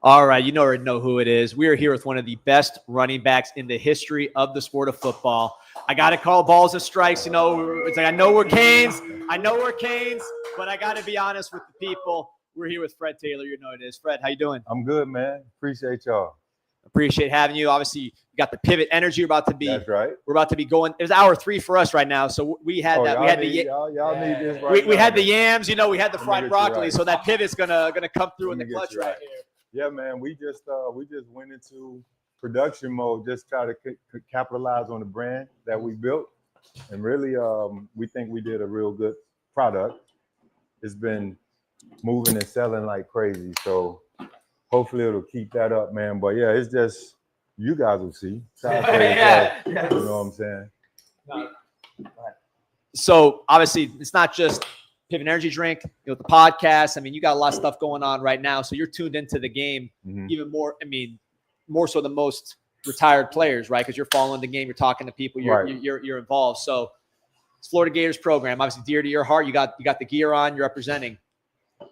All right, you already know who it is. We are here with one of the best running backs in the history of the sport of football. I got to call balls and strikes. You know, it's like I know we're Canes, but I got to be honest with the people. We're here with Fred Taylor. You know it is. Fred, how you doing? I'm good, man. Appreciate y'all. Appreciate having you. Obviously, you got the pivot energy. You're about to be. That's right. We're about to be going. It was hour 3 for us right now, so we had that. We had y'all need this. Right we now, had the man. yams. You know, we had the fried broccoli. Right. So that pivot's gonna come through in the clutch right here. Yeah, man. We just went into production mode, just try to capitalize on the brand that we built, and really, we think we did a real good product. It's been moving and selling like crazy, so hopefully it'll keep that up, man. But yeah, it's just you guys will see. You know what I'm saying? So obviously, it's not just Pivot Energy Drink, you know, the podcast. I mean, you got a lot of stuff going on right now, so you're tuned into the game even more. I mean, more so than most retired players, right? Because you're following the game, you're talking to people, you're involved. So it's Florida Gators program, obviously dear to your heart. You got the gear on, you're representing.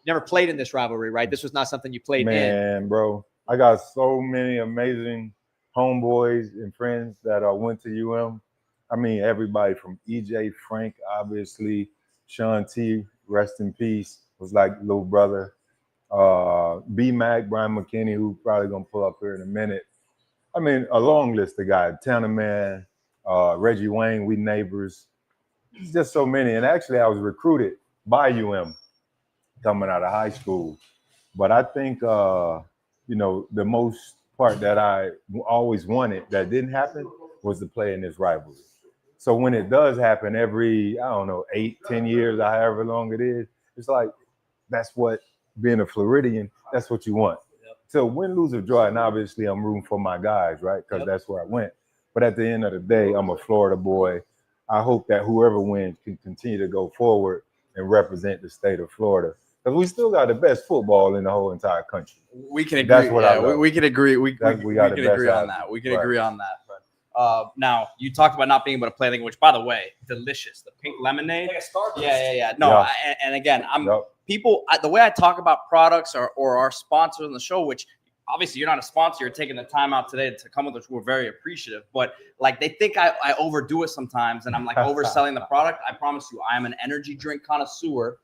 Never played in this rivalry, right? This was not something you played in. Man, bro, I got so many amazing homeboys and friends that went to UM. I mean, everybody from EJ Frank, obviously, Sean T, rest in peace, was like little brother. B-Mac, Brian McKinney, who probably gonna pull up here in a minute. I mean, a long list of guys. Tanner Man, Reggie Wayne, we neighbors. It's just so many. And actually, I was recruited by UM coming out of high school. But I think, you know, the most part that I always wanted that didn't happen was to play in this rivalry. So when it does happen every, I don't know, 8, 10 years, however long it is, it's like, that's what, being a Floridian, that's what you want. Yep. So win, lose, or draw, and obviously I'm rooting for my guys, right? Because that's where I went. But at the end of the day, I'm a Florida boy. I hope that whoever wins can continue to go forward and represent the state of Florida. Because we still got the best football in the whole entire country. We can agree. That's what I love. We can agree. We can agree on that. that. We can agree on that. Now, you talked about not being able to play anything, which, by the way, delicious. The pink lemonade. Like a Starburst. Yeah. No, and again, people, the way I talk about products or our sponsors on the show, which obviously you're not a sponsor, you're taking the time out today to come with us. We're very appreciative. But like they think I overdo it sometimes and I'm like overselling the product. I promise you, I am an energy drink connoisseur.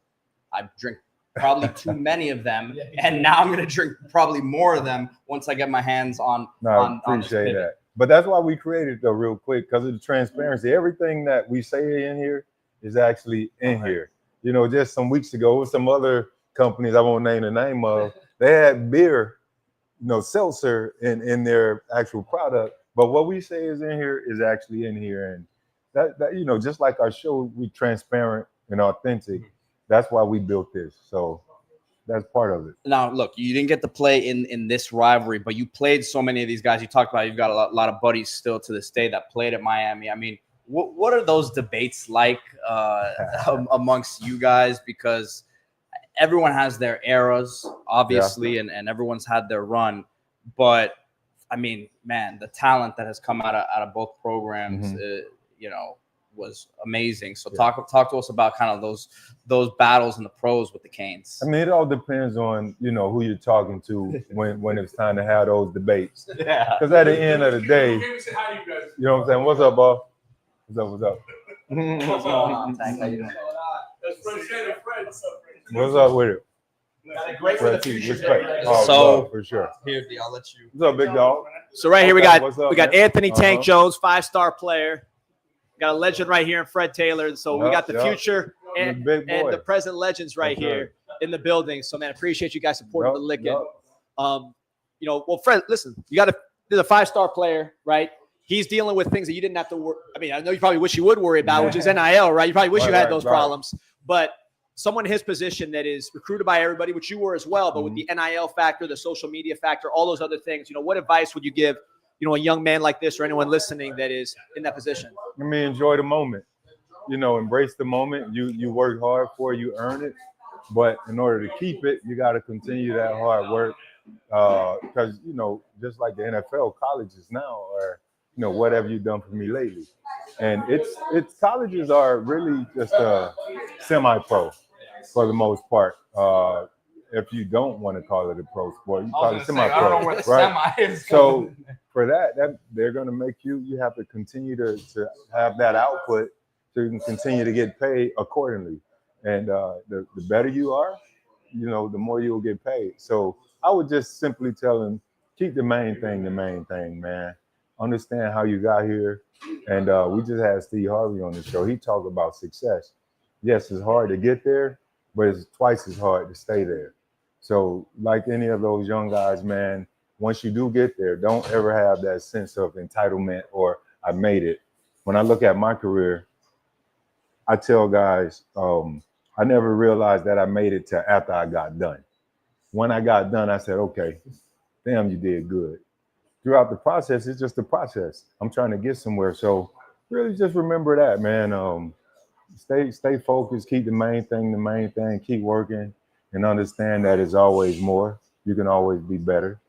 I drink probably too many of them. And now I'm going to drink probably more of them once I get my hands on. I appreciate that. But that's why we created though real quick, because of the transparency. Everything that we say in here is actually in here. You know, just some weeks ago with some other companies I won't name the name of, they had beer, you know, seltzer in their actual product. But what we say is in here is actually in here. And that you know, just like our show, we transparent and authentic. That's why we built this. So that's part of it. Now, look, you didn't get to play in this rivalry, but you played so many of these guys. You talked about you've got a lot of buddies still to this day that played at Miami. I mean, what are those debates like amongst you guys? Because everyone has their eras, obviously, and everyone's had their run. But, I mean, man, the talent that has come out of both programs, you know, was amazing. So talk to us about kind of those battles in the pros with the Canes. I mean, it all depends on, you know, who you're talking to when it's time to have those debates. Yeah. Because at the end of the day, you know what I'm saying? What's up, boss? What's up? What's going on, Tank? How you doing? What's up with it? Great for the future. So for sure. Here, D, I'll let you. What's up, big dog? So right here we got man? Anthony Tank Jones, 5-star player. Got a legend right here in Fred Taylor. So we got the future and the present legends right here in the building. So man, appreciate you guys supporting the Lickin'. You know, well, Fred, listen, there's a 5-star player, right? He's dealing with things that you didn't have to worry. I mean, I know you probably wish you would worry about, which is NIL, right? You probably wish you had those problems. But someone in his position that is recruited by everybody, which you were as well, but with the NIL factor, the social media factor, all those other things, you know, what advice would you give, you know, a young man like this or anyone listening that is in that position? I mean, enjoy the moment. You know, embrace the moment. You work hard for it, you earn it. But in order to keep it, you got to continue that hard work. Because, you know, just like the NFL, colleges now are, you know, what have you done for me lately? And it's colleges are really just a semi-pro for the most part. if you don't want to call it a pro sport, you call it semi-pro. I don't know where the right? semi is. So for that they're going to make you have to continue to have that output so you can continue to get paid accordingly. And the better you are, you know, the more you'll get paid. So I would just simply tell them, keep the main thing, man. Understand how you got here. And we just had Steve Harvey on the show. He talked about success. Yes, it's hard to get there, but it's twice as hard to stay there. So like any of those young guys, man, once you do get there, don't ever have that sense of entitlement or I made it. When I look at my career, I tell guys, I never realized that I made it till after I got done. When I got done, I said, okay, damn, you did good. Throughout the process, it's just a process. I'm trying to get somewhere. So really just remember that, man. Stay focused, keep the main thing, keep working, and understand that it's always more. You can always be better.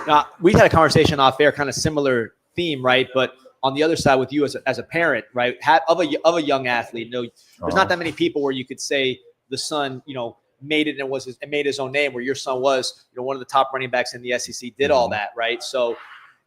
Now, we had a conversation off air, kind of similar theme, right? But on the other side with you as a parent, right, of a young athlete, you know, there's not that many people where you could say the son, you know, made it and made his own name, where your son was, you know, one of the top running backs in the SEC, did all that, right? So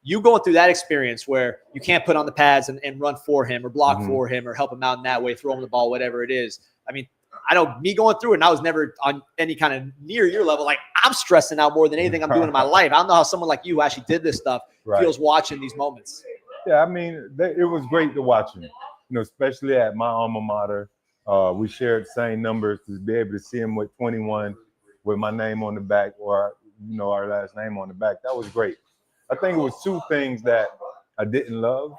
you going through that experience where you can't put on the pads and run for him or block for him or help him out in that way, throw him the ball, whatever it is. I mean, I know me going through it, and I was never on any kind of near your level. Like, I'm stressing out more than anything I'm doing in my life. I don't know how someone like you who actually did this stuff feels watching these moments. Yeah, I mean, it was great to watch him, you know, especially at my alma mater. We shared the same numbers, to be able to see him with 21 with my name on the back, or, you know, our last name on the back. That was great. I think it was two things that I didn't love.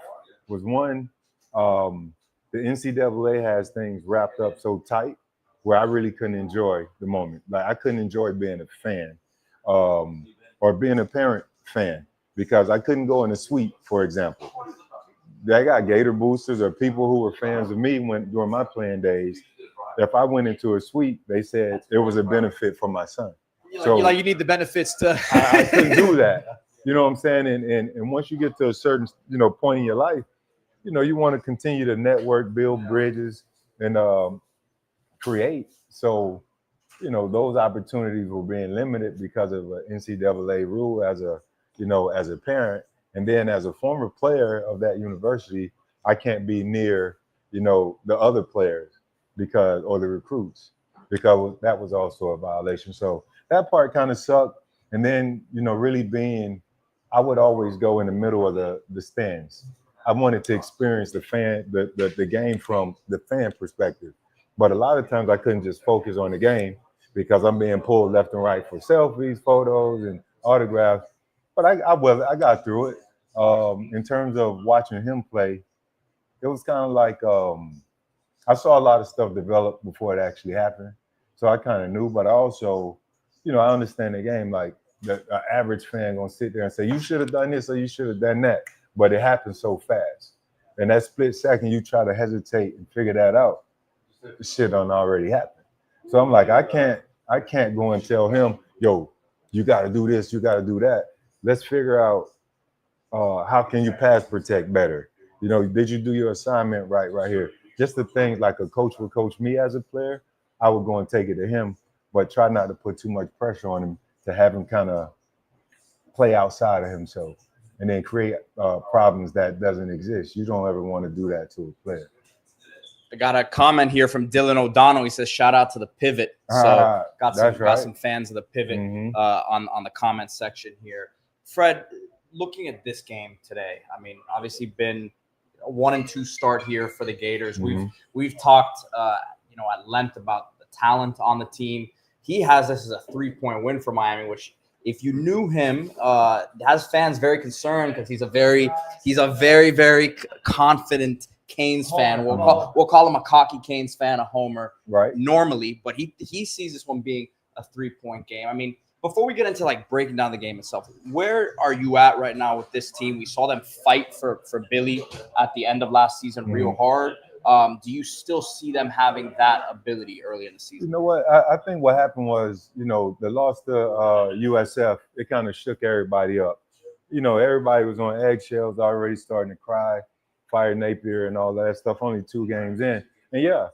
Was one, the NCAA has things wrapped up so tight where I really couldn't enjoy the moment. Like, I couldn't enjoy being a fan or being a parent fan, because I couldn't go in a suite, for example. They got Gator boosters or people who were fans of me during my playing days. If I went into a suite, they said it was a benefit for my son. So you need the benefits to. I couldn't do that. You know what I'm saying? And once you get to a certain, you know, point in your life, you know, you want to continue to network, build bridges, and create. So, you know, those opportunities were being limited because of an NCAA rule as a parent. And then as a former player of that university, I can't be near, you know, the other players or the recruits, because that was also a violation. So that part kind of sucked. And then, you know, really I would always go in the middle of the stands. I wanted to experience the game from the fan perspective. But a lot of times I couldn't just focus on the game because I'm being pulled left and right for selfies, photos, and autographs. But I got through it. In terms of watching him play, it was kind of like I saw a lot of stuff develop before it actually happened. So I kind of knew, but I also, you know, I understand the game. Like, the average fan gonna sit there and say, you should have done this or you should have done that. But it happens so fast. And that split second, you try to hesitate and figure that out, the shit done already happened. So I'm like, I can't go and tell him, yo, you got to do this, you got to do that. Let's figure out how can you pass protect better? You know, did you do your assignment right here? Just the things like a coach would coach me as a player, I would go and take it to him, but try not to put too much pressure on him to have him kind of play outside of himself and then create problems that doesn't exist. You don't ever want to do that to a player. I got a comment here from Dylan O'Donnell. He says, shout out to the Pivot. So got some fans of the Pivot on the comment section here. Fred, looking at this game today, I mean, obviously been a 1-2 start here for the Gators. We've talked you know, at length about the talent on the team. He has this as a 3-point win for Miami, which, if you knew him, has fans very concerned, because he's a very, very confident Canes fan. We'll call him a cocky Canes fan, a homer, right? Normally, but he sees this one being a 3-point game. I mean, before we get into like breaking down the game itself, where are you at right now with this team? We saw them fight for Billy at the end of last season real hard. Do you still see them having that ability early in the season? You know what? I think what happened was, you know, the loss to USF, it kind of shook everybody up. You know, everybody was on eggshells, already starting to cry, fire Napier and all that stuff, only 2 games in. And yeah,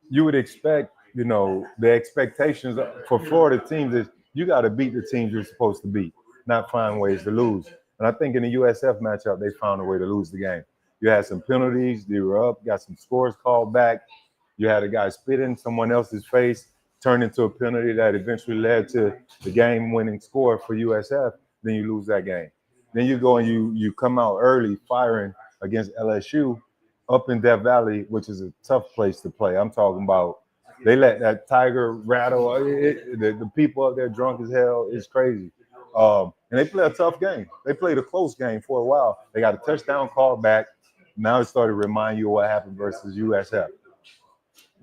you would expect you know, the expectations for Florida teams is you got to beat the teams you're supposed to beat, not find ways to lose. And I think in the USF matchup, they found a way to lose the game. You had some penalties, you were up, got some scores called back. You had a guy spit in someone else's face, turned into a penalty that eventually led to the game-winning score for USF. Then you lose that game. Then you go and you come out early firing against LSU up in Death Valley, which is a tough place to play. I'm talking about they let that tiger rattle. The people up there drunk as hell. It's crazy. And they play a tough game. They played a close game for a while. They got a touchdown call back. Now it started to remind you of what happened versus USF.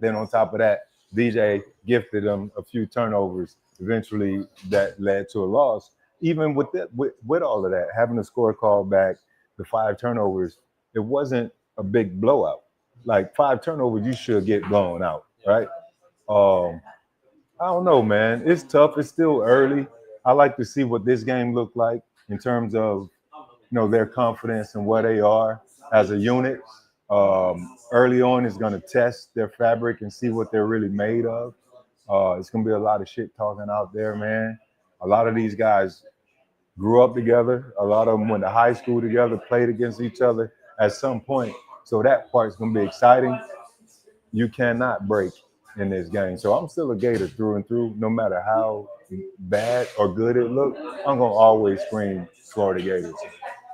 Then on top of that, DJ gifted them a few turnovers. Eventually, that led to a loss. Even with that, with all of that, having a score call back, the 5 turnovers, it wasn't a big blowout. Like 5 turnovers, you should get blown out, right? I don't know, man. It's tough. It's still early. I like to see what this game looked like in terms of, their confidence and where they are as a unit. Early on is going to test their fabric and see what they're really made of. It's going to be a lot of shit talking out there, man. A lot of these guys grew up together. A lot of them went to high school together, played against each other at some point. So that part's going to be exciting. You cannot break in this game. So I'm still a Gator through and through. No matter how bad or good it looked, I'm going to always scream Florida Gators.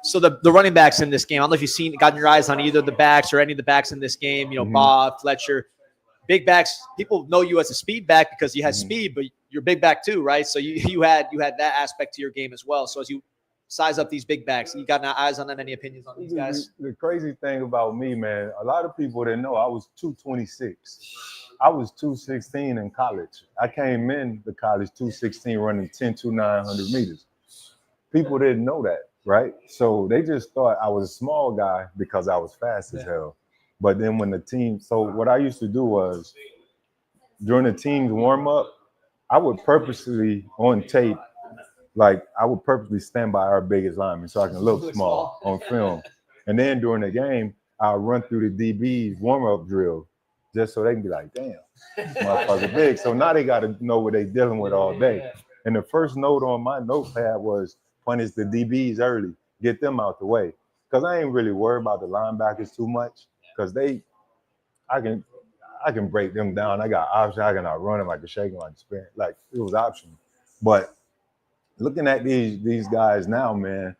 So the running backs in this game, I don't know if you've gotten your eyes on either of the backs or any of the backs in this game, Bob, Fletcher, big backs. People know you as a speed back because you had speed, but you're big back too, right? So you had that aspect to your game as well. So as you size up these big backs, you got eyes on any opinions on these guys? The crazy thing about me, man, a lot of people didn't know I was 226. I was 216 in college. I came in the college 216 running 10-900 meters. People didn't know that. Right? So they just thought I was a small guy because I was fast as hell. But then when so what I used to do was during the team's warm up, I would purposely on tape, I would purposely stand by our biggest lineman so I can look small on film. And then during the game, I'll run through the DB's warm up drill just so they can be like, damn, this motherfucker big. So now they got to know what they're dealing with all day. And the first note on my notepad was, punish the DBs early, get them out the way. Because I ain't really worried about the linebackers too much. Because I can break them down. I got options. I can outrun them. I can shake them. I can spin. Like it was optional. But looking at these guys now, man,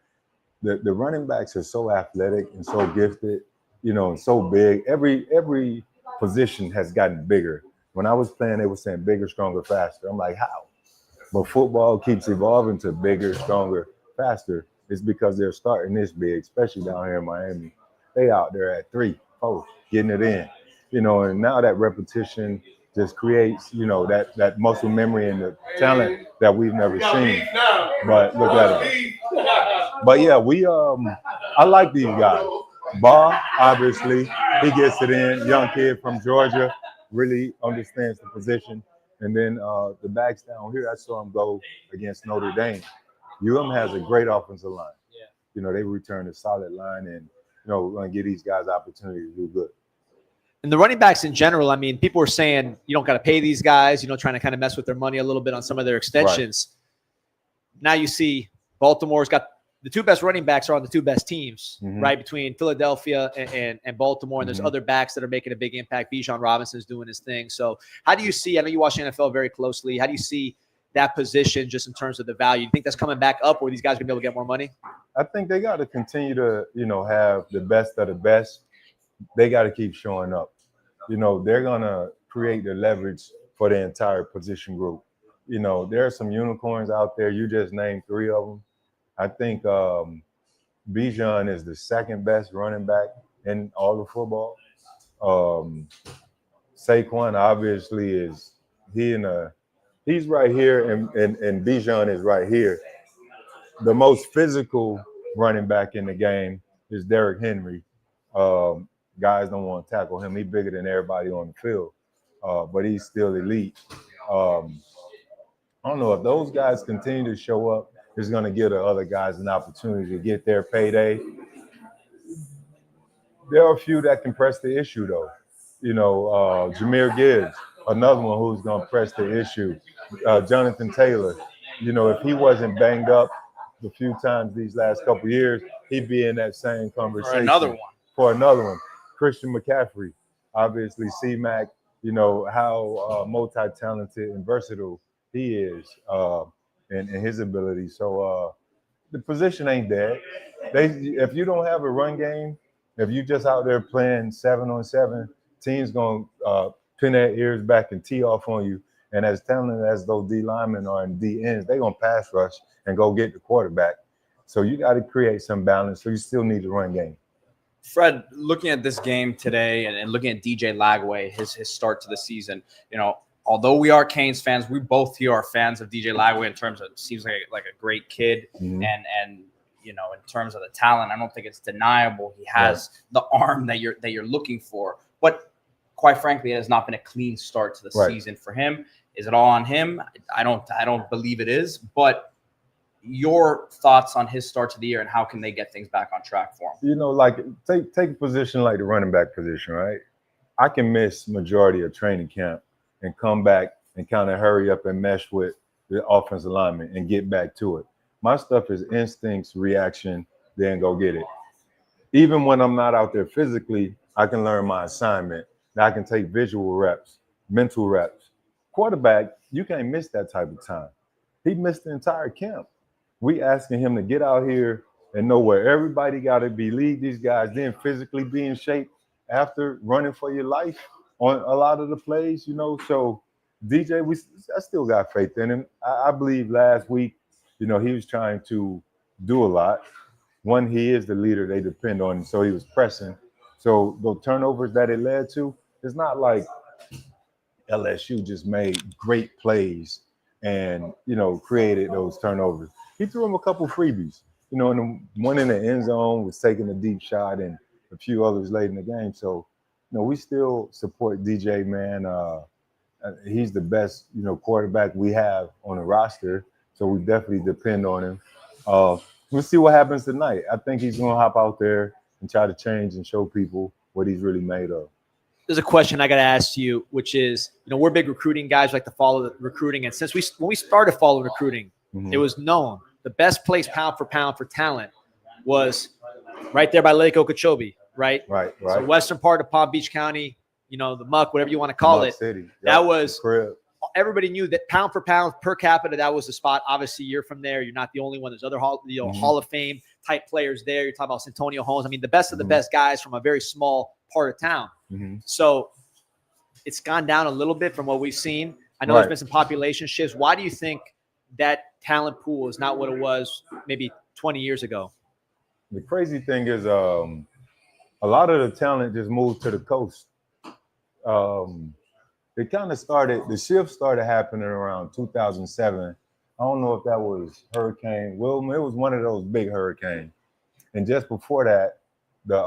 the running backs are so athletic and so gifted, and so big. Every position has gotten bigger. When I was playing, they were saying bigger, stronger, faster. I'm like, how? But football keeps evolving to bigger, stronger, faster. It's because they're starting this big, especially down here in Miami. They out there at 3, 4, getting it in. And now that repetition just creates, that muscle memory and the talent that we've never seen. But look at it. But yeah, I like these guys. Bob, obviously, he gets it in. Young kid from Georgia, really understands the position. And then the backs down here, I saw him go against Notre Dame. Has a great offensive line. Yeah. They return a solid line, and we're going to give these guys opportunity to do good. And the running backs in general, I mean, people were saying you don't got to pay these guys, trying to kind of mess with their money a little bit on some of their extensions. Right. Now you see Baltimore's got the 2 best running backs are on the 2 best teams, right? Between Philadelphia and Baltimore. And there's other backs that are making a big impact. Bijan Robinson's doing his thing. So how do you see, I know you watch the NFL very closely. How do you see that position just in terms of the value? Do you think that's coming back up where these guys are going to be able to get more money? I think they got to continue to, have the best of the best. They got to keep showing up. They're going to create the leverage for the entire position group. There are some unicorns out there. You just named 3 of them. I think Bijan is the 2nd best running back in all of football. Saquon obviously he's right here, and Bijan is right here. The most physical running back in the game is Derrick Henry. Guys don't want to tackle him. He's bigger than everybody on the field, but he's still elite. I don't know if those guys continue to show up, it's going to give the other guys an opportunity to get their payday. There are a few that can press the issue, though. Jahmyr Gibbs, another one who's going to press the issue. Jonathan Taylor, you know, if he wasn't banged up a few times these last couple of years, he'd be in that same conversation. For another one. Christian McCaffrey, obviously C-Mac, you know, how multi-talented and versatile he is and his ability. So the position ain't dead. If you don't have a run game, if you just out there playing 7-on-7, teams going to pin their ears back and tee off on you. And as talented as those D linemen are and D ends, they're going to pass rush and go get the quarterback. So you got to create some balance. So you still need the run game. Fred, looking at this game today and looking at DJ Lagway, his start to the season, you know, although we are Canes fans, we both here are fans of DJ Lagway in terms of seems like a great kid. Mm-hmm. And you know, in terms of the talent, I don't think it's deniable. He has the arm that you're looking for. But quite frankly, it has not been a clean start to the season for him. Is it all on him? I don't believe it is. But your thoughts on his start to the year and how can they get things back on track for him? You know, like take a position like the running back position, right? I can miss majority of training camp and come back and kind of hurry up and mesh with the offensive lineman and get back to it. My stuff is instincts, reaction, then go get it. Even when I'm not out there physically, I can learn my assignment. Now I can take visual reps, mental reps. Quarterback, you can't miss that type of time. He missed the entire camp. We asking him to get out here and know where everybody got to be, lead these guys, then physically be in shape after running for your life on a lot of the plays, you know. So DJ, I still got faith in him. I believe last week, you know, he was trying to do a lot. One, he is the leader they depend on, so he was pressing. So the turnovers that it led to, it's not like LSU just made great plays and, you know, created those turnovers. He threw him a couple freebies, you know, and the one in the end zone was taking a deep shot and a few others late in the game. So, you know, we still support DJ, man. He's the best, you know, quarterback we have on the roster. So we definitely depend on him. We'll see what happens tonight. I think he's going to hop out there and try to change and show people what he's really made of. There's a question I got to ask you, which is, you know, we're big recruiting guys, like to follow the recruiting. And since when we started following recruiting, it was known the best place pound for talent was right there by Lake Okeechobee, right? Right. So western part of Palm Beach County, you know, the Muck, whatever you want to call it. City. Yep. That was everybody knew that pound for pound per capita, that was the spot. Obviously, you're from there. You're not the only one. There's other Hall of Fame type players there. You're talking about Santonio Holmes. I mean, the best of the best guys from a very small part of town. So it's gone down a little bit from what we've seen. I know there's been some population shifts. Why do you think that talent pool is not what it was maybe 20 years ago? The crazy thing is a lot of the talent just moved to the coast. It kind of started, the shift started happening around 2007. I don't know if that was Hurricane Wilma. It was one of those big hurricanes. And just before that, the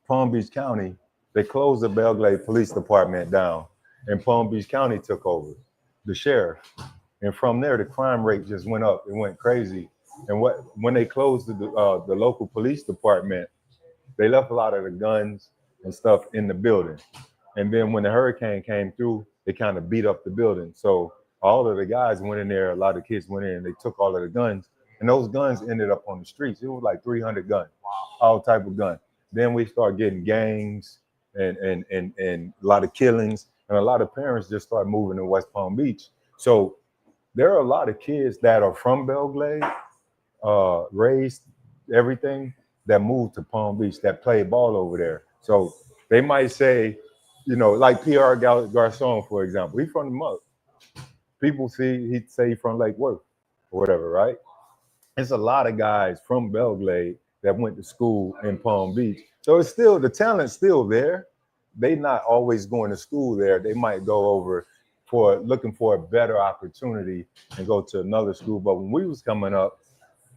Palm Beach County, they closed the Belgrade Police Department down, and Palm Beach County took over, the sheriff. And from there, the crime rate just went up. It went crazy. And when they closed the local police department, they left a lot of the guns and stuff in the building. And then when the hurricane came through, they kind of beat up the building. So all of the guys went in there, a lot of kids went in, and they took all of the guns. And those guns ended up on the streets. It was like 300 guns, all type of guns. Then we start getting gangs and a lot of killings, and a lot of parents just start moving to West Palm Beach. So there are a lot of kids that are from Belgrade, raised everything, that moved to Palm Beach, that play ball over there. So they might say, you know, like P.R. Garcon, for example, he's from the Muck. People he'd say he's from Lake Worth or whatever, right? It's a lot of guys from Belgrade that went to school in Palm Beach. So it's still, the talent's still there. They not always going to school there. They might go over for looking for a better opportunity and go to another school. But when we was coming up,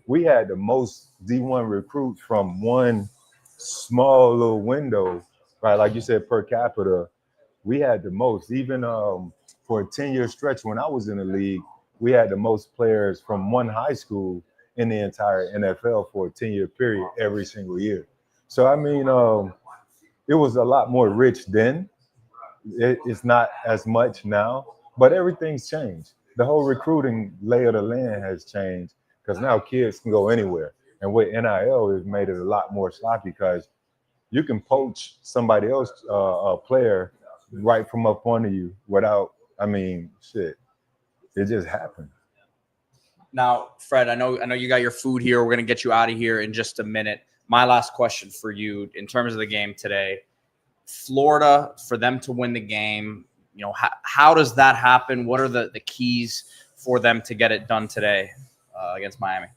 we had the most D1 recruits from one small little window, right? Like you said, per capita, we had the most. Even for a 10-year stretch when I was in the league, we had the most players from one high school in the entire NFL for a 10-year period every single year. So, I mean, it was a lot more rich then. it's not as much now, but everything's changed. The whole recruiting lay of the land has changed because now kids can go anywhere. And with NIL, it's made it a lot more sloppy because you can poach somebody else, a player, right from up under you without, I mean, shit. It just happened. Now, Fred, I know you got your food here. We're going to get you out of here in just a minute. My last question for you in terms of the game today, Florida, for them to win the game, you know, how does that happen? What are the keys for them to get it done today against Miami?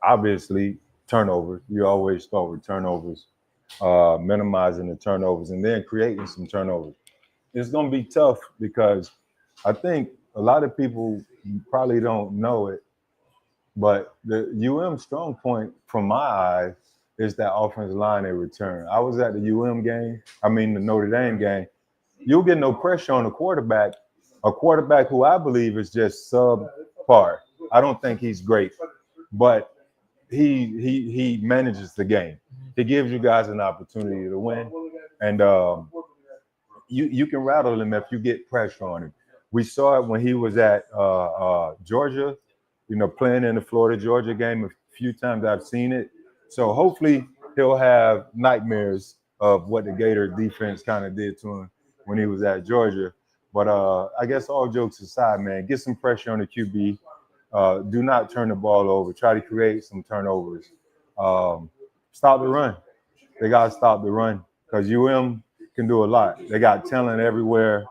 Obviously, turnovers. You always start with turnovers, minimizing the turnovers, and then creating some turnovers. It's going to be tough because I think a lot of people probably don't know it, but the strong point from my eyes is that offensive line they return. I was at the the Notre Dame game. You'll get no pressure on a quarterback who I believe is just subpar. I don't think he's great, but he manages the game. He gives you guys an opportunity to win, and you can rattle him if you get pressure on him. We saw it when he was at Georgia, playing in the Florida-Georgia game. A few times I've seen it. So hopefully he'll have nightmares of what the Gator defense kind of did to him when he was at Georgia. But I guess all jokes aside, man, get some pressure on the QB. Do not turn the ball over. Try to create some turnovers. Stop the run. They got to stop the run because can do a lot. They got talent everywhere.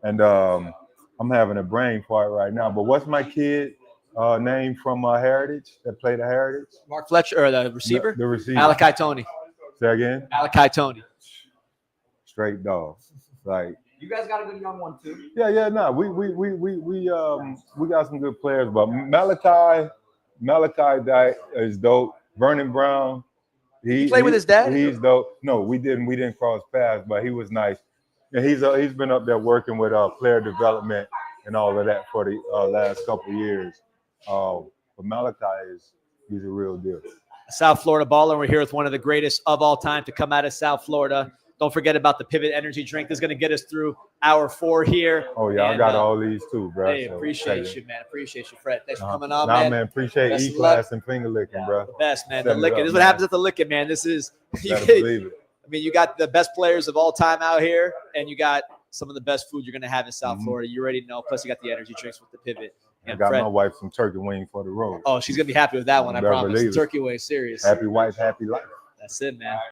And I'm having a brain fart right now. But what's my kid name from Heritage that played at Heritage? Mark Fletcher, or the receiver? The receiver. Malachi Tony. Say again? Malachi Tony. Straight dog. Like, you guys got a good young one too. Yeah. No, we got some good players, but Malachi is dope. Vernon Brown. He played with his dad? He's dope. No, we didn't cross paths, but he was nice. And he's been up there working with player development and all of that for the last couple of years. But Malachi he's a real deal. South Florida baller. We're here with one of the greatest of all time to come out of South Florida. Don't forget about the Pivot Energy drink. This is going to get us through hour 4 here. Oh, yeah, I got all these too, bro. Hey, appreciate you, man. Appreciate you, Fred. Thanks for coming on, man. Appreciate E-Class and finger licking, bro. The best, man. The licking. This is what happens at the licking, man. This is – believe it. I mean, you got the best players of all time out here, and you got some of the best food you're going to have in South Florida. You already know. Plus, you got the energy drinks with the Pivot. I got my wife some turkey wings for the road. Oh, she's going to be happy with that one, I promise. Turkey wings, serious. Happy wife, happy life. That's it, man.